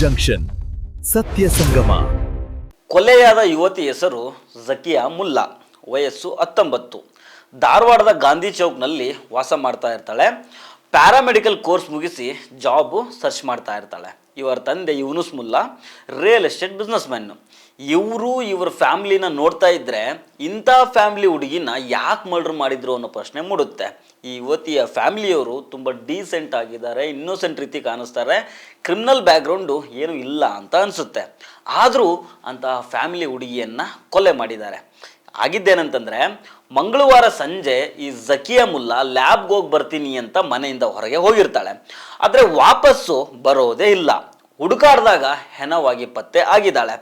Junction ಸತ್ಯ ಸಂಗಮ. ಕೊಲೆಯಾದ ಯುವತಿ ಹೆಸರು ಝಕಿಯಾ ಮುಲ್ಲಾ, ವಯಸ್ಸು 19. ಧಾರವಾಡದ ಗಾಂಧಿ ಚೌಕ್ನಲ್ಲಿ ವಾಸ ಮಾಡ್ತಾ ಇರ್ತಾಳೆ. ಪ್ಯಾರಾಮೆಡಿಕಲ್ ಕೋರ್ಸ್ ಮುಗಿಸಿ ಜಾಬ್ ಸರ್ಚ್ ಮಾಡ್ತಾ ಇರ್ತಾಳೆ. ಇವರ ತಂದೆ Yunus Mulla real estate business man. ಇವರ ಫ್ಯಾಮಿಲಿನ ನೋಡ್ತಾ ಇದ್ರೆ ಇಂಥ ಫ್ಯಾಮಿಲಿ ಹುಡುಗಿನ ಯಾಕೆ ಮರ್ಡರ್ ಮಾಡಿದ್ರು ಅನ್ನೋ ಪ್ರಶ್ನೆ ಮೂಡುತ್ತೆ. ಈ ಯುವತಿಯ ಫ್ಯಾಮಿಲಿಯವರು ತುಂಬ ಡೀಸೆಂಟ್ ಆಗಿದ್ದಾರೆ, ಇನ್ನೋಸೆಂಟ್ ರೀತಿ ಕಾಣಿಸ್ತಾರೆ, ಕ್ರಿಮಿನಲ್ ಬ್ಯಾಕ್ಗ್ರೌಂಡು ಏನೂ ಇಲ್ಲ ಅಂತ ಅನಿಸುತ್ತೆ. ಆದರೂ ಅಂತಹ ಫ್ಯಾಮಿಲಿ ಹುಡುಗಿಯನ್ನು ಕೊಲೆ ಮಾಡಿದ್ದಾರೆ. ಆಗಿದ್ದೇನಂತಂದರೆ, ಮಂಗಳವಾರ ಸಂಜೆ ಈ ಝಕಿಯಾ ಮುಲ್ಲಾ ಲ್ಯಾಬ್ಗೆ ಹೋಗಿ ಬರ್ತೀನಿ ಅಂತ ಮನೆಯಿಂದ ಹೊರಗೆ ಹೋಗಿರ್ತಾಳೆ. ಆದರೆ ವಾಪಸ್ಸು ಬರೋದೇ ಇಲ್ಲ. ಹುಡುಕಾಡಿದಾಗ ಹೆಣವಾಗಿ ಪತ್ತೆ ಆಗಿದ್ದಾಳೆ.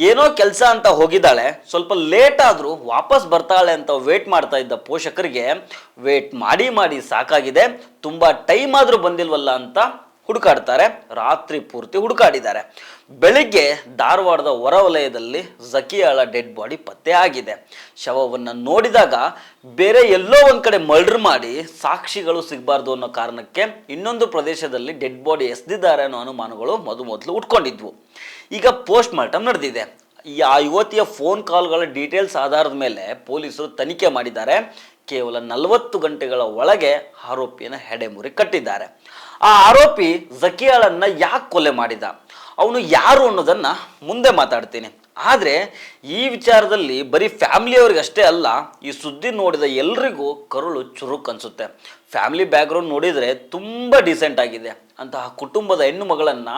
ಏನೋ ಕೆಲಸ ಅಂತ ಹೋಗಿದ್ದಾಳೆ. ಸ್ವಲ್ಪ ಲೇಟ್ ಆದರೂ ವಾಪಸ್ ಬರ್ತಾಳೆ ಅಂತ ವೇಟ್ ಮಾಡ್ತಾ ಇದ್ದ ಪೋಷಕರಿಗೆ ವೇಟ್ ಮಾಡಿ ಸಾಕಾಗಿದೆ. ತುಂಬ ಟೈಮ್ ಆದರೂ ಬಂದಿಲ್ವಲ್ಲ ಅಂತ ಹುಡುಕಾಡ್ತಾರೆ. ರಾತ್ರಿ ಪೂರ್ತಿ ಹುಡುಕಾಡಿದ್ದಾರೆ. ಬೆಳಿಗ್ಗೆ ಧಾರವಾಡದ ಹೊರವಲಯದಲ್ಲಿ ಝಕಿಯಾಳ ಡೆಡ್ ಬಾಡಿ ಪತ್ತೆ ಆಗಿದೆ. ಶವವನ್ನು ನೋಡಿದಾಗ ಬೇರೆ ಎಲ್ಲೋ ಒಂದು ಕಡೆ ಮರ್ಡರ್ ಮಾಡಿ ಸಾಕ್ಷಿಗಳು ಸಿಗಬಾರ್ದು ಅನ್ನೋ ಕಾರಣಕ್ಕೆ ಇನ್ನೊಂದು ಪ್ರದೇಶದಲ್ಲಿ ಡೆಡ್ ಬಾಡಿ ಎಸೆದಿದ್ದಾರೆ ಅನ್ನೋ ಅನುಮಾನಗಳು ಮೊದಲು ಉಟ್ಕೊಂಡಿದ್ವು. ಈಗ ಪೋಸ್ಟ್ ಮಾರ್ಟಮ್ ನಡೆದಿದೆ. ಆ ಯುವತಿಯ ಫೋನ್ ಕಾಲ್ಗಳ ಡೀಟೇಲ್ಸ್ ಆಧಾರದ ಮೇಲೆ ಪೊಲೀಸರು ತನಿಖೆ ಮಾಡಿದ್ದಾರೆ. ಕೇವಲ 40 ಗಂಟೆಗಳ ಒಳಗೆ ಆರೋಪಿಯನ್ನು ಹೆಡೆಮುರಿ ಕಟ್ಟಿದ್ದಾರೆ. ಆ ಆರೋಪಿ ಝಕಿಯಾಳನ್ನ ಯಾಕೆ ಕೊಲೆ ಮಾಡಿದ, ಅವನು ಯಾರು ಅನ್ನೋದನ್ನ ಮುಂದೆ ಮಾತಾಡ್ತೀನಿ. ಆದರೆ ಈ ವಿಚಾರದಲ್ಲಿ ಬರೀ ಫ್ಯಾಮಿಲಿಯವ್ರಿಗೆ ಅಷ್ಟೇ ಅಲ್ಲ, ಈ ಸುದ್ದಿ ನೋಡಿದ ಎಲ್ರಿಗೂ ಕರುಳು ಚುರುಕ್ ಅನಿಸುತ್ತೆ. ಫ್ಯಾಮಿಲಿ ಬ್ಯಾಕ್ಗ್ರೌಂಡ್ ನೋಡಿದರೆ ತುಂಬ ಡೀಸೆಂಟ್ ಆಗಿದೆ. ಅಂತಹ ಕುಟುಂಬದ ಹೆಣ್ಣು ಮಗಳನ್ನು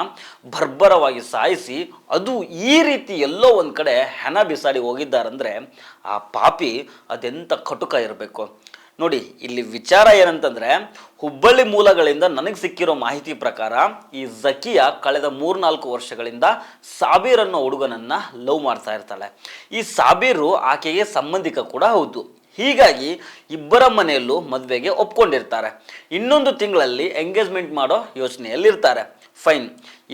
ಬರ್ಬರವಾಗಿ ಸಾಯಿಸಿ ಅದು ಈ ರೀತಿ ಎಲ್ಲೋ ಒಂದು ಕಡೆ ಹೆಣ ಬಿಸಾಡಿ ಹೋಗಿದ್ದಾರಂದರೆ ಆ ಪಾಪಿ ಅದೆಂಥ ಕಟುಕ ಇರಬೇಕು ನೋಡಿ. ಇಲ್ಲಿ ವಿಚಾರ ಏನಂತಂದರೆ, ಹುಬ್ಬಳ್ಳಿ ಮೂಲಗಳಿಂದ ನನಗೆ ಸಿಕ್ಕಿರೋ ಮಾಹಿತಿ ಪ್ರಕಾರ ಈ ಝಕಿಯಾ ಕಳೆದ 3-4 ವರ್ಷಗಳಿಂದ ಸಾಬೀರ್ ಅನ್ನೋ ಹುಡುಗನನ್ನು ಲವ್ ಮಾಡ್ತಾ ಇರ್ತಾಳೆ. ಈ ಸಾಬೀರು ಆಕೆಗೆ ಸಂಬಂಧಿಕ ಕೂಡ ಹೌದು. ಹೀಗಾಗಿ ಇಬ್ಬರ ಮನೆಯಲ್ಲೂ ಮದುವೆಗೆ ಒಪ್ಕೊಂಡಿರ್ತಾರೆ. ಇನ್ನೊಂದು ತಿಂಗಳಲ್ಲಿ ಎಂಗೇಜ್ಮೆಂಟ್ ಮಾಡೋ ಯೋಚನೆಯಲ್ಲಿರ್ತಾರೆ. ಫೈನ್,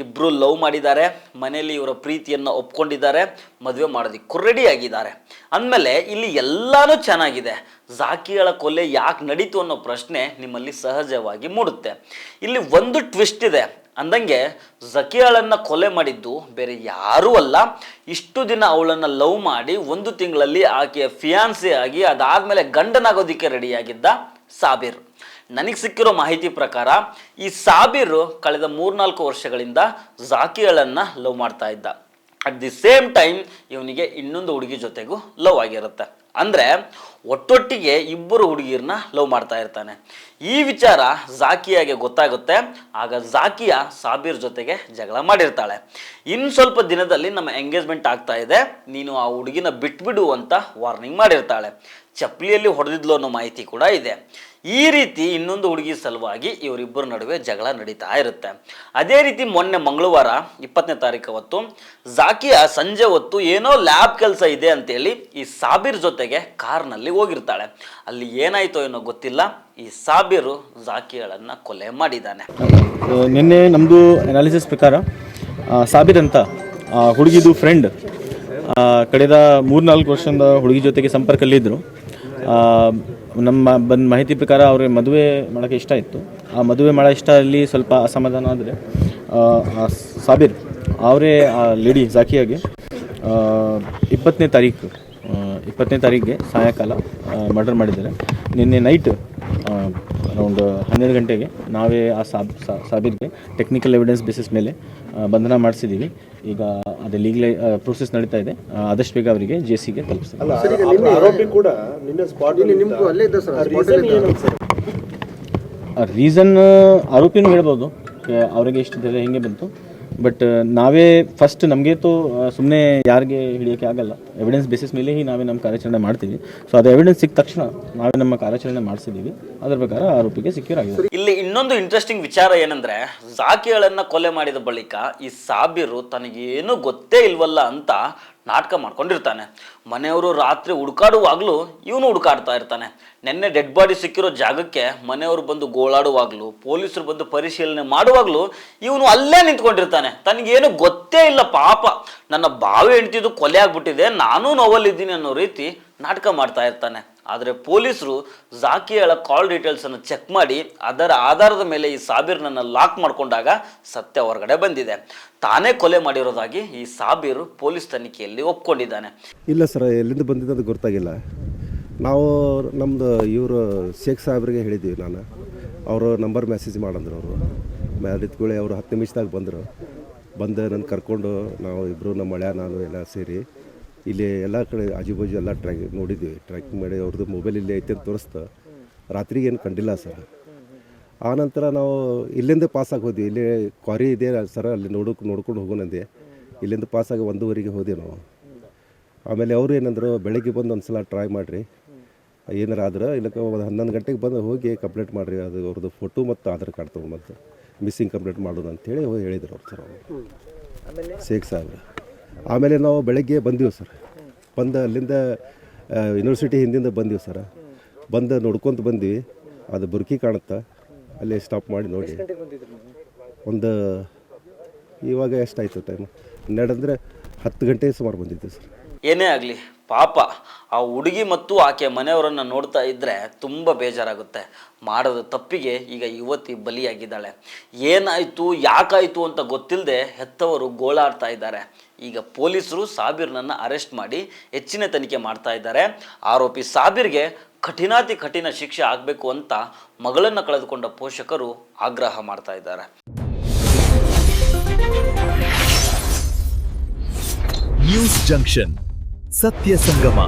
ಇಬ್ಬರು ಲವ್ ಮಾಡಿದ್ದಾರೆ, ಮನೆಯಲ್ಲಿ ಇವರ ಪ್ರೀತಿಯನ್ನು ಒಪ್ಕೊಂಡಿದ್ದಾರೆ, ಮದುವೆ ಮಾಡೋದಕ್ಕೂ ರೆಡಿ ಆಗಿದ್ದಾರೆ. ಅಂದಮೇಲೆ ಇಲ್ಲಿ ಎಲ್ಲನೂ ಚೆನ್ನಾಗಿದೆ. ಝಕಿಯಾಳ ಕೊಲೆ ಯಾಕೆ ನಡೀತು ಅನ್ನೋ ಪ್ರಶ್ನೆ ನಿಮ್ಮಲ್ಲಿ ಸಹಜವಾಗಿ ಮೂಡುತ್ತೆ. ಇಲ್ಲಿ ಒಂದು ಟ್ವಿಸ್ಟ್ ಇದೆ. ಅಂದಂಗೆ ಝಕಿಯಾಳನ್ನು ಕೊಲೆ ಮಾಡಿದ್ದು ಬೇರೆ ಯಾರೂ ಅಲ್ಲ, ಇಷ್ಟು ದಿನ ಅವಳನ್ನು ಲವ್ ಮಾಡಿ 1 ತಿಂಗಳಲ್ಲಿ ಆಕೆಯ ಫಿಯಾನ್ಸಿ ಆಗಿ ಅದಾದಮೇಲೆ ಗಂಡನಾಗೋದಕ್ಕೆ ರೆಡಿಯಾಗಿದ್ದ ಸಾಬೀರ್. ನನಗೆ ಸಿಕ್ಕಿರೋ ಮಾಹಿತಿ ಪ್ರಕಾರ ಈ ಸಾಬೀರು ಕಳೆದ 3-4 ವರ್ಷಗಳಿಂದ ಝಕಿಯಾಳನ್ನು ಲವ್ ಮಾಡ್ತಾ ಇದ್ದ. ಅಟ್ ದಿ ಸೇಮ್ ಟೈಮ್ ಇವನಿಗೆ ಇನ್ನೊಂದು ಹುಡುಗಿ ಜೊತೆಗೂ ಲವ್ ಆಗಿರುತ್ತೆ. ಅಂದರೆ ಒಟ್ಟೊಟ್ಟಿಗೆ ಇಬ್ಬರು ಹುಡುಗಿರನ್ನ ಲವ್ ಮಾಡ್ತಾ ಇರ್ತಾನೆ. ಈ ವಿಚಾರ ಝಕಿಯಾಗೆ ಗೊತ್ತಾಗುತ್ತೆ. ಆಗ ಝಕಿಯಾ ಸಾಬೀರ್ ಜೊತೆಗೆ ಜಗಳ ಮಾಡಿರ್ತಾಳೆ. ಇನ್ನು ಸ್ವಲ್ಪ ದಿನದಲ್ಲಿ ನಮ್ಮ ಎಂಗೇಜ್ಮೆಂಟ್ ಆಗ್ತಾ ಇದೆ, ನೀನು ಆ ಹುಡುಗಿನ ಬಿಟ್ಬಿಡು ಅಂತ ವಾರ್ನಿಂಗ್ ಮಾಡಿರ್ತಾಳೆ. ಚಪ್ಪಲಿಯಲ್ಲಿ ಹೊಡೆದಿದ್ಲು ಅನ್ನೋ ಮಾಹಿತಿ ಕೂಡ ಇದೆ. ಈ ರೀತಿ ಇನ್ನೊಂದು ಹುಡುಗಿ ಸಲುವಾಗಿ ಇವರಿಬ್ಬರ ನಡುವೆ ಜಗಳ ನಡೀತಾ ಇರುತ್ತೆ. ಅದೇ ರೀತಿ ಮೊನ್ನೆ ಮಂಗಳವಾರ 20ನೇ ತಾರೀಕು ಹೊತ್ತು ಝಕಿಯಾ ಸಂಜೆ ಹೊತ್ತು ಏನೋ ಲ್ಯಾಬ್ ಕೆಲಸ ಇದೆ ಅಂತೇಳಿ ಈ ಸಾಬೀರ್ ಜೊತೆಗೆ ಕಾರ್ನಲ್ಲಿ ಹೋಗಿರ್ತಾಳೆ. ಅಲ್ಲಿ ಏನಾಯ್ತೋ ಏನೋ ಗೊತ್ತಿಲ್ಲ, ಈ ಸಾಬೀರು ಝಕಿಯಾಳನ್ನು ಕೊಲೆ ಮಾಡಿದ್ದಾನೆ. ನಿನ್ನೆ ನಮ್ಮದು ಅನಾಲಿಸಿಸ್ ಪ್ರಕಾರ ಸಾಬೀರ್ ಅಂತ ಹುಡುಗಿದು ಫ್ರೆಂಡ್ ಕಳೆದ 3-4 ವರ್ಷದಿಂದ ಹುಡುಗಿ ಜೊತೆಗೆ ಸಂಪರ್ಕದಲ್ಲಿದ್ದರು. ನಮ್ಮ ಬಂದ ಮಾಹಿತಿ ಪ್ರಕಾರ ಅವ್ರಿಗೆ ಮದುವೆ ಮಾಡೋಕ್ಕೆ ಇಷ್ಟ ಇತ್ತು. ಆ ಮದುವೆ ಮಾಡೋ ಇಷ್ಟ ಅಲ್ಲಿ ಸ್ವಲ್ಪ ಅಸಮಾಧಾನ ಆದರೆ ಸಾಬೀರ್ ಅವರೇ ಆ ಲೇಡಿ ಝಕಿಯಾಗೆ 20ನೇ ತಾರೀಕಿಗೆ ಸಾಯಂಕಾಲ ಮರ್ಡರ್ ಮಾಡಿದ್ದಾರೆ. ನಿನ್ನೆ ನೈಟ್ ಅರೌಂಡ್ 12 ಗಂಟೆಗೆ ನಾವೇ ಆ ಸಾಬೀರ್ಗೆ ಟೆಕ್ನಿಕಲ್ ಎವಿಡೆನ್ಸ್ ಬೇಸಿಸ್ ಮೇಲೆ ಬಂಧನ ಮಾಡಿಸಿದ್ದೀವಿ. ಈಗ ಅದೇ ಲೀಗಲ್ ಪ್ರೋಸೆಸ್ ನಡೀತಾ ಇದೆ. ಆದಷ್ಟು ಬೇಗ ಅವರಿಗೆ ಜೆಸಿಗೆ ತಲುಪಿಸ್ತೀವಿ. ರೀಸನ್ ಆರೋಪಿನೂ ಹೇಳ್ಬೋದು, ಅವರಿಗೆ ಇಷ್ಟಿದೆ ಹೆಂಗೆ ಬಂತು. ಬಟ್ ನಾವೇ ಫಸ್ಟ್ ನಮಗೆ ಸುಮ್ಮನೆ ಯಾರಿಗೆ ಹಿಡಿಯೋಕ್ಕೆ ಆಗಲ್ಲ, ಎವಿಡೆನ್ಸ್ ಬೇಸಿಸ್ ಮೇಲೆ ನಾವೇ ನಮ್ಮ ಕಾರ್ಯಾಚರಣೆ ಮಾಡ್ತೀವಿ. ಸೊ ಅದು ಎವಿಡೆನ್ಸ್ ಸಿಕ್ಕ ತಕ್ಷಣ ನಾವೇ ನಮ್ಮ ಕಾರ್ಯಾಚರಣೆ ಮಾಡಿಸಿದ್ದೀವಿ. ಅದರ ಪ್ರಕಾರ ಆರೋಪಿಗೆ ಸೆಕ್ಯೂರ್ ಆಗಿದೆ. ಇಲ್ಲಿ ಇನ್ನೊಂದು ಇಂಟ್ರೆಸ್ಟಿಂಗ್ ವಿಚಾರ ಏನಂದ್ರೆ, ಝಕಿಯಾಳನ್ನ ಕೊಲೆ ಮಾಡಿದ ಬಳಿಕ ಈ ಸಾಬೀರು ತನಗೇನು ಗೊತ್ತೇ ಇಲ್ವಲ್ಲ ಅಂತ ನಾಟಕ ಮಾಡ್ಕೊಂಡಿರ್ತಾನೆ. ಮನೆಯವರು ರಾತ್ರಿ ಹುಡುಕಾಡುವಾಗಲೂ ಇವನು ಹುಡುಕಾಡ್ತಾ ಇರ್ತಾನೆ. ನೆನ್ನೆ ಡೆಡ್ ಬಾಡಿ ಸಿಕ್ಕಿರೋ ಜಾಗಕ್ಕೆ ಮನೆಯವರು ಬಂದು ಗೋಳಾಡುವಾಗಲೂ, ಪೊಲೀಸರು ಬಂದು ಪರಿಶೀಲನೆ ಮಾಡುವಾಗಲೂ ಇವನು ಅಲ್ಲೇ ನಿಂತ್ಕೊಂಡಿರ್ತಾನೆ. ತನಗೇನು ಗೊತ್ತೇ ಇಲ್ಲ, ಪಾಪ ನನ್ನ ಬಾವಿ ಹೆಂಡ್ತಿದ್ದು ಕೊಲೆ ಆಗ್ಬಿಟ್ಟಿದೆ, ನಾನೂ ನೋವಲ್ಲಿದ್ದೀನಿ ಅನ್ನೋ ರೀತಿ ನಾಟಕ ಮಾಡ್ತಾ ಇರ್ತಾನೆ. ಆದರೆ ಪೊಲೀಸರು ಜಾಕಿಯಾಳ ಕಾಲ್ ಡೀಟೇಲ್ಸನ್ನು ಚೆಕ್ ಮಾಡಿ ಅದರ ಆಧಾರದ ಮೇಲೆ ಈ ಸಾಬೀರ್ನನ್ನು ಲಾಕ್ ಮಾಡಿಕೊಂಡಾಗ ಸತ್ಯ ಹೊರಗಡೆ ಬಂದಿದೆ. ತಾನೇ ಕೊಲೆ ಮಾಡಿರೋದಾಗಿ ಈ ಸಾಬೀರ್ ಪೊಲೀಸ್ ತನಿಖೆಯಲ್ಲಿ ಒಪ್ಕೊಂಡಿದ್ದಾನೆ. ಇಲ್ಲ ಸರ್, ಎಲ್ಲಿಂದ ಬಂದಿದ್ದು ಅದು ಗೊತ್ತಾಗಿಲ್ಲ. ನಾವು ನಮ್ಮದು ಇವರು ಶೇಖ್ ಸಾಹೇಬ್ರಿಗೆ ಹೇಳಿದ್ದೀವಿ. ಅವರು ನಂಬರ್ ಮೆಸೇಜ್ ಮಾಡಂದ್ರು. ಅವರು ಮ್ಯಾಲಿದ್ಗಳೇ ಅವರು 10 ನಿಮಿಷದಾಗ ಬಂದರು. ಬಂದು ನನ್ನ ಕರ್ಕೊಂಡು ನಾವು ಇಬ್ಬರು ನಮ್ಮ ಮಳ್ಯ ನಾನು ಎಲ್ಲ ಸೇರಿ ಇಲ್ಲಿ ಎಲ್ಲ ಕಡೆ ಆಜುಬಾಜು ಎಲ್ಲ ಟ್ರ್ಯಾಕಿಂಗ್ ಮಾಡಿ ಅವ್ರದ್ದು ಮೊಬೈಲ್ ಇಲ್ಲೇ ಐತೆ ಅಂತ ತೋರಿಸ್ತು. ರಾತ್ರಿಗೆ ಏನು ಕಂಡಿಲ್ಲ ಸರ್. ಆನಂತರ ನಾವು ಇಲ್ಲಿಂದ ಪಾಸಾಗಿ ಹೋದ್ವಿ. ಇಲ್ಲಿ ಕ್ವಾರಿ ಇದೆ ಸರ್, ಅಲ್ಲಿ ನೋಡ್ಕೊಂಡು ಹೋಗೋಣಂದೆ. ಇಲ್ಲಿಂದ ಪಾಸಾಗಿ 1:15 ಹೋದ್ವಿ ನಾವು. ಆಮೇಲೆ ಅವರು ಏನಂದರು, ಬೆಳಗ್ಗೆ ಬಂದು ಒಂದು ಸಲ ಟ್ರೈ ಮಾಡಿರಿ, ಏನಾರು ಆದ್ರೆ ಇಲ್ಲಕ್ಕೆ 11 ಗಂಟೆಗೆ ಬಂದು ಹೋಗಿ ಕಂಪ್ಲೇಂಟ್ ಮಾಡಿರಿ. ಅದು ಅವ್ರದ್ದು ಫೋಟೋ ಮತ್ತು ಆಧಾರ್ ಕಾರ್ಡ್ ತೊಗೊಂಡು ಮಿಸ್ಸಿಂಗ್ ಕಂಪ್ಲೇಂಟ್ ಮಾಡೋದು ಅಂತೇಳಿ ಹೇಳಿದ್ರು ಅವ್ರು ಸರ್, ಅವರು ಶೇಖ್ ಸಾಹೇಬ್ರು. ಆಮೇಲೆ ನಾವು ಬೆಳಗ್ಗೆ ಬಂದೀವಿ ಸರ್. ಬಂದು ಅಲ್ಲಿಂದ ಯೂನಿವರ್ಸಿಟಿ ಹಿಂದಿಂದ ಬಂದೀವಿ ಸರ್. ಬಂದು ನೋಡ್ಕೊತ ಬಂದ್ವಿ. ಅದು ಬುರ್ಕಿ ಕಾಣುತ್ತಾ, ಅಲ್ಲೇ ಸ್ಟಾಪ್ ಮಾಡಿ ನೋಡಿ. ಒಂದು ಇವಾಗ ಎಷ್ಟಾಯಿತು ಟೈಮ್? 12 ಅಂದರೆ 10 ಗಂಟೆ ಸುಮಾರು ಬಂದಿದ್ದೆ ಸರ್. ಏನೇ ಆಗಲಿ ಪಾಪ ಆ ಹುಡುಗಿ ಮತ್ತು ಆಕೆ ಮನೆಯವರನ್ನು ನೋಡ್ತಾ ಇದ್ದರೆ ತುಂಬ ಬೇಜಾರಾಗುತ್ತೆ. ಮಾಡೋದು ತಪ್ಪಿಗೆ ಈಗ ಯುವತಿ ಬಲಿಯಾಗಿದ್ದಾಳೆ. ಏನಾಯಿತು ಯಾಕಾಯಿತು ಅಂತ ಗೊತ್ತಿಲ್ಲದೆ ಹೆತ್ತವರು ಗೋಳಾಡ್ತಾ ಇದ್ದಾರೆ. ಈಗ ಪೊಲೀಸರು ಸಾಬೀರ್ನನ್ನು ಅರೆಸ್ಟ್ ಮಾಡಿ ಹೆಚ್ಚಿನ ತನಿಖೆ ಮಾಡ್ತಾ ಇದ್ದಾರೆ. ಆರೋಪಿ ಸಾಬೀರ್ಗೆ ಕಠಿಣಾತಿ ಕಠಿಣ ಶಿಕ್ಷೆ ಆಗಬೇಕು ಅಂತ ಮಗಳನ್ನು ಕಳೆದುಕೊಂಡ ಪೋಷಕರು ಆಗ್ರಹ ಮಾಡ್ತಾ ಇದ್ದಾರೆ. ನ್ಯೂಸ್ ಜಂಕ್ಷನ್ ಸತ್ಯ ಸಂಗಮ.